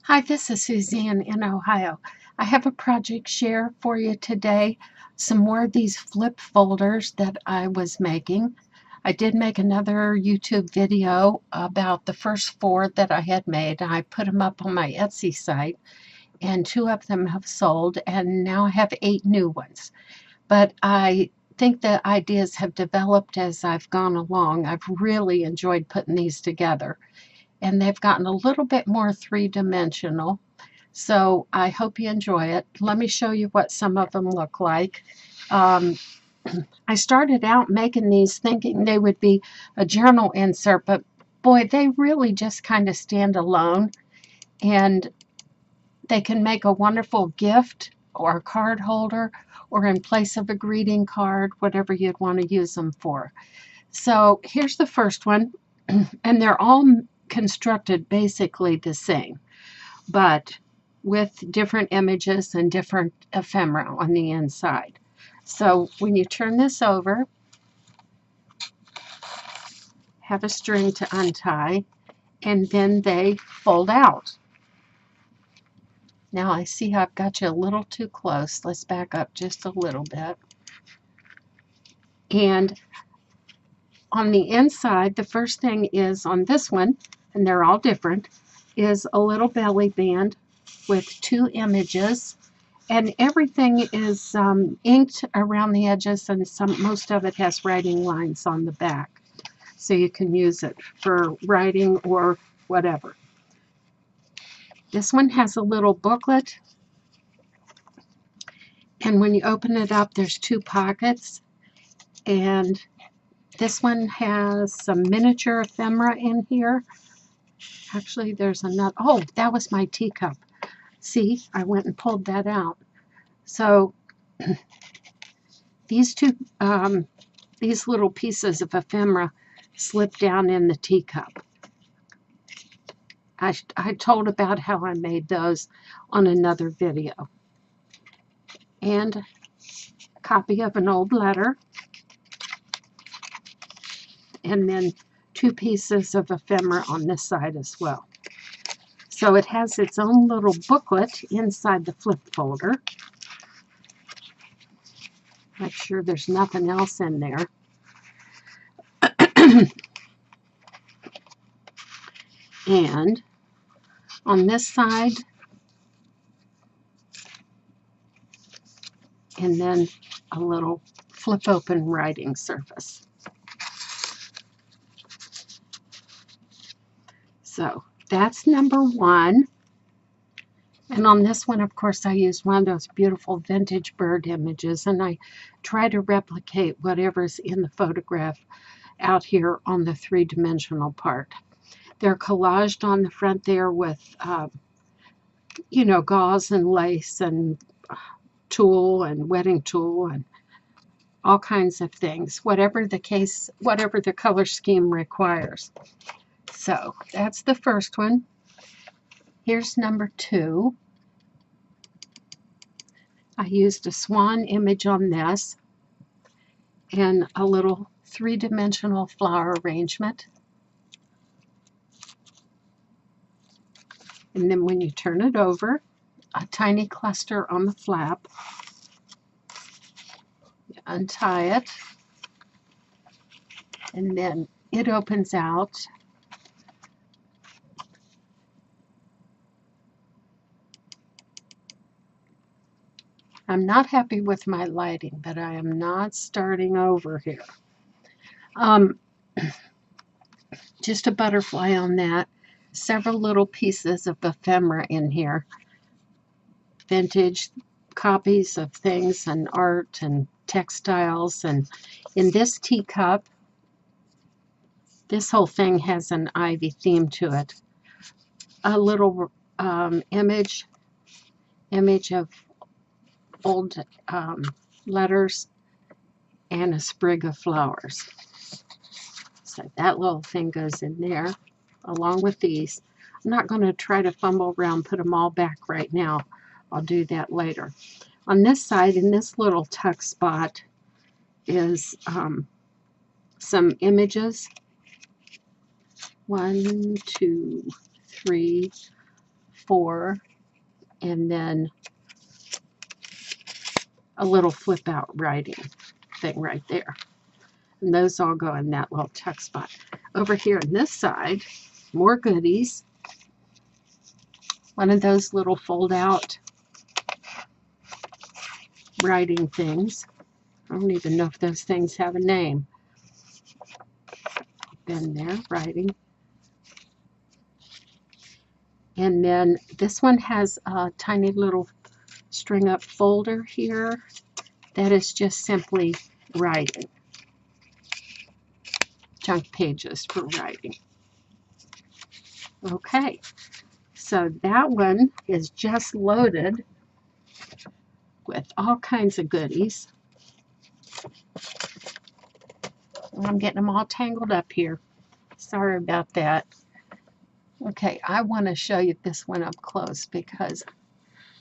Hi, this is Suzanne in Ohio. I have a project share for you today. Some more of these flip folders that I was making. I did make another YouTube video about the first four that I had made. I put them up on my Etsy site, and two of them have sold, and now I have 8 new ones. But I think the ideas have developed as I've gone along. I've really enjoyed putting these together, and they've gotten a little bit more three-dimensional. So I hope you enjoy it. Let me show you what some of them look like. Um, I started out making these thinking they would be a journal insert, but boy, they really just kind of stand alone, and they can make a wonderful gift or a card holder or in place of a greeting card, whatever you'd want to use them for. So here's the first one, and they're all constructed basically the same, but with different images and different ephemera on the inside. So when you turn this over, have a string to untie, and then they fold out. Now I see I've got you a little too close. Let's back up just a little bit. And on the inside, the first thing is on this one, and they're all different, is a little belly band with 2 images, and everything is inked around the edges, and most of it has writing lines on the back, so you can use it for writing or whatever. This one has a little booklet, and when you open it up, there's 2 pockets, and this one has some miniature ephemera in here. Actually, there's another. Oh, that was my teacup. See, I went and pulled that out. So these these little pieces of ephemera slip down in the teacup. I told about how I made those on another video. And a copy of an old letter, and then 2 pieces of ephemera on this side as well. So it has its own little booklet inside the flip folder. Make sure there's nothing else in there. And on this side, and then a little flip open writing surface. So that's number 1. And on this one, of course, I used one of those beautiful vintage bird images, and I try to replicate whatever's in the photograph out here on the 3-dimensional part. They're collaged on the front there with, gauze and lace and tulle and wedding tulle and all kinds of things, whatever the case, whatever the color scheme requires. So that's the first one. Here's number 2. I used a swan image on this and a little 3-dimensional flower arrangement. And then when you turn it over, a tiny cluster on the flap. You untie it, and then it opens out. I'm not happy with my lighting, but I am not starting over here. Just a butterfly on that. Several little pieces of ephemera in here. Vintage copies of things and art and textiles. And in this teacup, this whole thing has an ivy theme to it. A little image of old letters and a sprig of flowers. So that little thing goes in there along with these. I'm not going to try to fumble around, put them all back right now. I'll do that later. On this side, in this little tuck spot, is some images. 1, 2, 3, 4, and then a little flip out writing thing right there. And those all go in that little tuck spot. Over here on this side, more goodies. One of those little fold out writing things. I don't even know if those things have a name. Been there, writing. And then this one has a tiny little string up folder here that is just simply writing. Junk pages for writing. Okay, so that one is just loaded with all kinds of goodies. I'm getting them all tangled up here. Sorry about that. Okay, I want to show you this one up close because I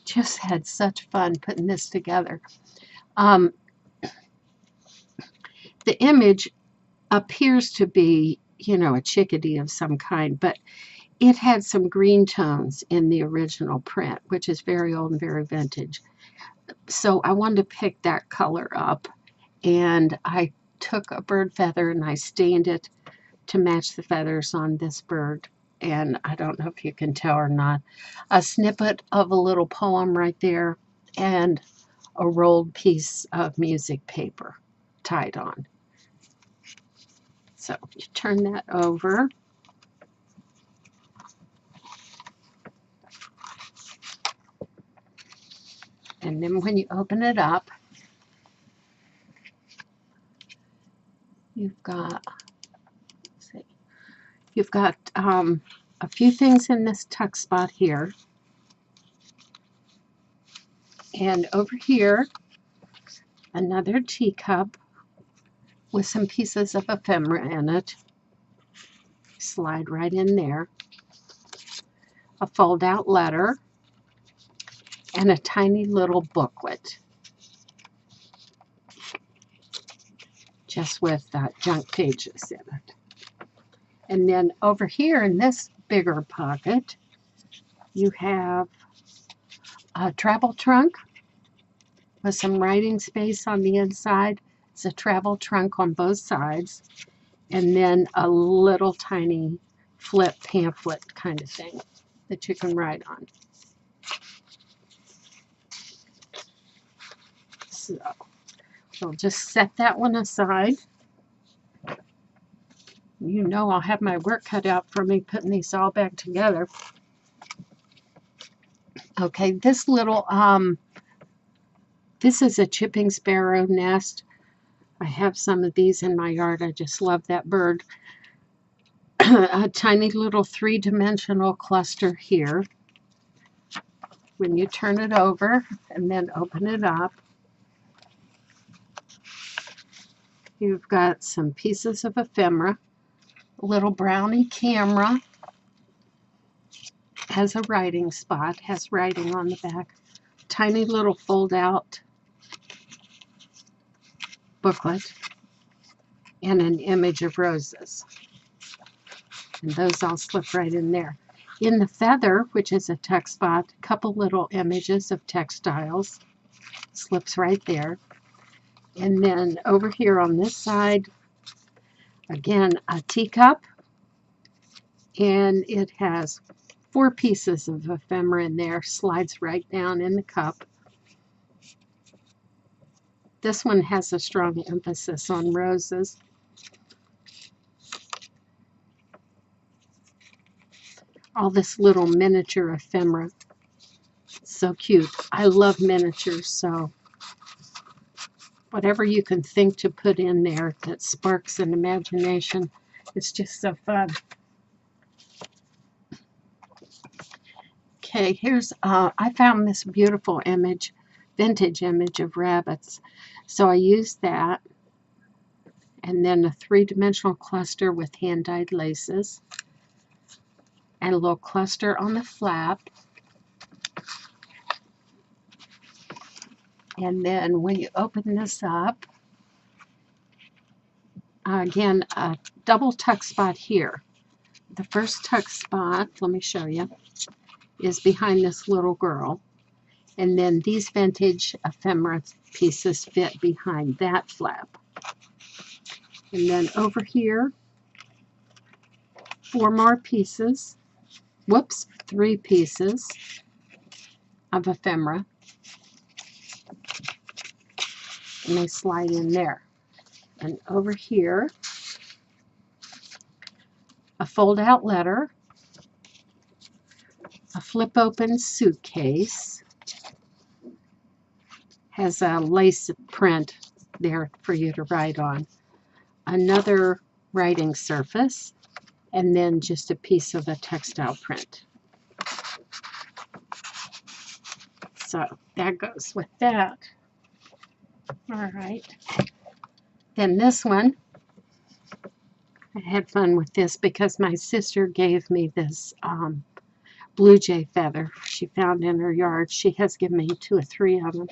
just had such fun putting this together. The image appears to be, you know, a chickadee of some kind, but it had some green tones in the original print, which is very old and very vintage. So I wanted to pick that color up, and I took a bird feather and I stained it to match the feathers on this bird. And I don't know if you can tell or not, a snippet of a little poem right there and a rolled piece of music paper tied on. So you turn that over. And then when you open it up, you've got, let's see, you've got a few things in this tuck spot here. And over here, another teacup with some pieces of ephemera in it. Slide right in there. A fold-out letter and a tiny little booklet. Just with junk pages in it. And then over here in this bigger pocket, you have a travel trunk with some writing space on the inside. It's a travel trunk on both sides. And then a little tiny flip pamphlet kind of thing that you can write on. So we'll just set that one aside. You know I'll have my work cut out for me putting these all back together. Okay, this little, this is a chipping sparrow nest. I have some of these in my yard. I just love that bird. A tiny little three-dimensional cluster here. When you turn it over and then open it up, you've got some pieces of ephemera. A little brownie camera. Has a writing spot, has writing on the back. Tiny little fold-out booklet and an image of roses. And those all slip right in there. In the feather, which is a tuck spot, a couple little images of textiles. Slips right there. And then over here on this side, again, a teacup. And it has 4 pieces of ephemera in there. Slides right down in the cup. This one has a strong emphasis on roses. All this little miniature ephemera. So cute. I love miniatures, so whatever you can think to put in there that sparks an imagination, it's just so fun. Okay, here's, I found this beautiful image, vintage image of rabbits. So I used that, and then a 3-dimensional cluster with hand-dyed laces, and a little cluster on the flap. And then when you open this up, again, a double tuck spot here. The first tuck spot, let me show you, is behind this little girl. And then these vintage ephemera pieces fit behind that flap. And then over here, 4 more pieces. Whoops, 3 pieces of ephemera. And they slide in there. And over here, a fold-out letter, a flip-open suitcase, has a lace print there for you to write on, another writing surface, and then just a piece of a textile print. So that goes with that. All right. Then this one, I had fun with this because my sister gave me this blue jay feather she found in her yard. She has given me 2 or 3 of them.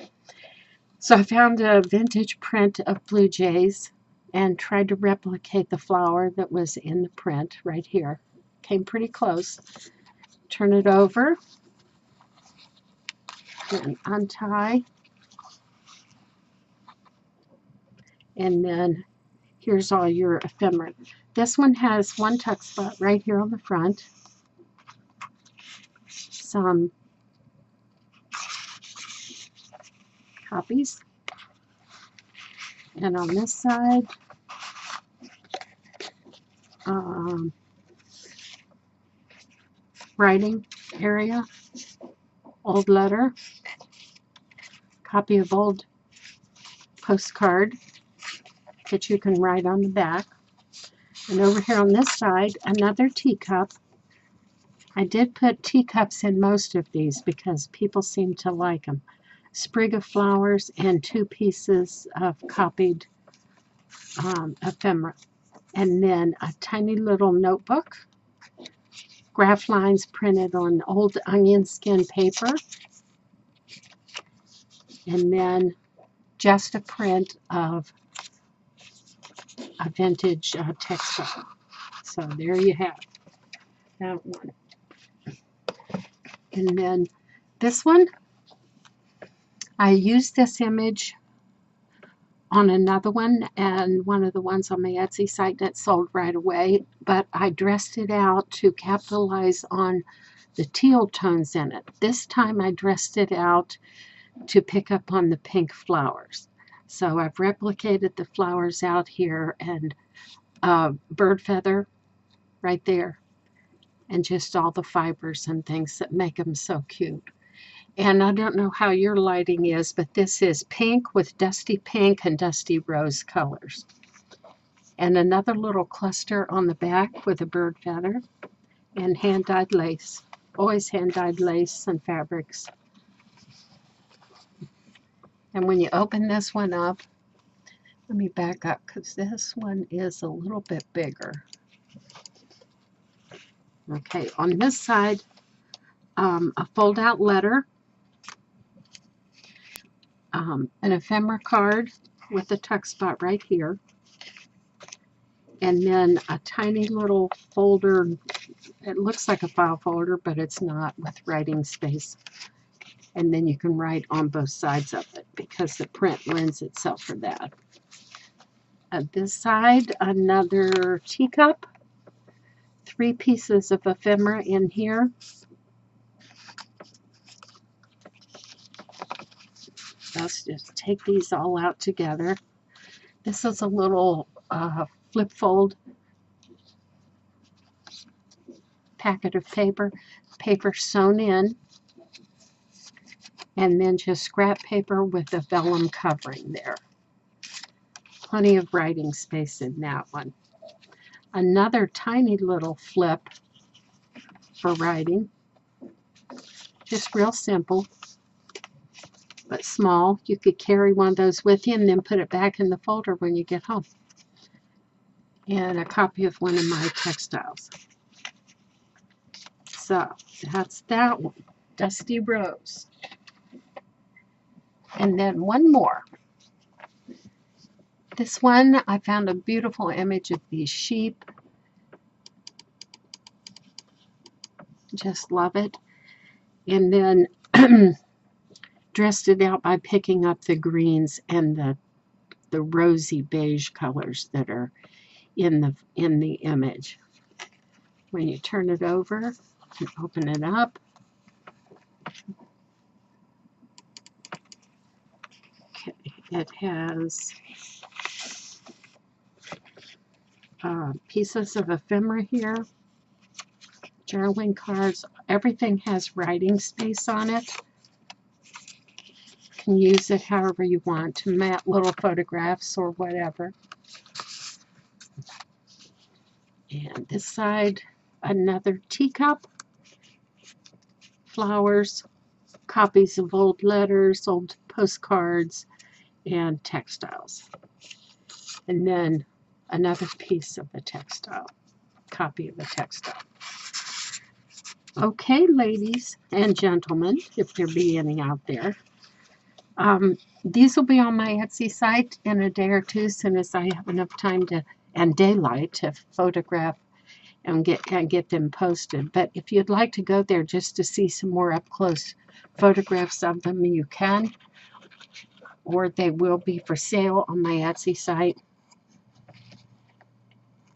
So I found a vintage print of blue jays and tried to replicate the flower that was in the print right here. Came pretty close. Turn it over and untie. And then here's all your ephemera. This one has 1 tuck spot right here on the front. Some copies. And on this side, writing area, old letter, copy of old postcard that you can write on the back. And over here on this side, another teacup. I did put teacups in most of these because people seem to like them. Sprig of flowers and 2 pieces of copied ephemera. And then a tiny little notebook. Graph lines printed on old onion skin paper. And then just a print of a vintage textile. So there you have that one. And then this one, I used this image on another one and one of the ones on my Etsy site that sold right away, but I dressed it out to capitalize on the teal tones in it. This time I dressed it out to pick up on the pink flowers. So I've replicated the flowers out here and bird feather right there, and just all the fibers and things that make them so cute. And I don't know how your lighting is, but this is pink with dusty pink and dusty rose colors. And another little cluster on the back with a bird feather and hand-dyed lace. Always hand-dyed lace and fabrics. And when you open this one up, let me back up because this one is a little bit bigger. Okay, on this side, a fold-out letter, an ephemera card with a tuck spot right here, and then a tiny little folder. It looks like a file folder, but it's not, with writing space. And then you can write on both sides of it because the print lends itself for that. At this side, another teacup, 3 pieces of ephemera in here. Let's just take these all out together. This is a little flip fold packet of paper sewn in, and then just scrap paper with a vellum covering there. Plenty of writing space in that one. Another tiny little flip for writing. Just real simple, but small. You could carry one of those with you and then put it back in the folder when you get home. And a copy of one of my textiles. So that's that one, Dusty Rose. And then one more. This one, I found a beautiful image of these sheep. Just love it. and then dressed it out by picking up the greens and the rosy beige colors that are in the image. When you turn it over and open it up, okay, it has pieces of ephemera here, journaling cards. Everything has writing space on it. You can use it however you want to mat little photographs or whatever. And this side, another teacup, flowers, copies of old letters, old postcards, and textiles. And then another piece of the textile, copy of the textile. Okay, ladies and gentlemen, if there be any out there, these will be on my Etsy site in a day or two, as soon as I have enough time to and daylight to photograph and get them posted. But if you'd like to go there just to see some more up close photographs of them, you can, or they will be for sale on my Etsy site.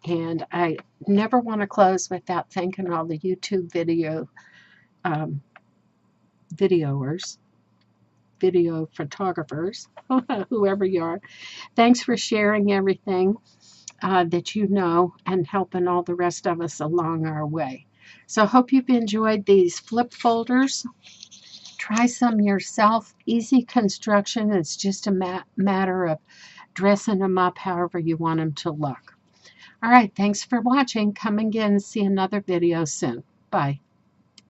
And I never want to close without thanking all the YouTube video photographers, whoever you are. Thanks for sharing everything that you know and helping all the rest of us along our way. So I hope you've enjoyed these flip folders. Try some yourself. Easy construction. It's just a matter of dressing them up however you want them to look. All right, thanks for watching. Come again and see another video soon. Bye.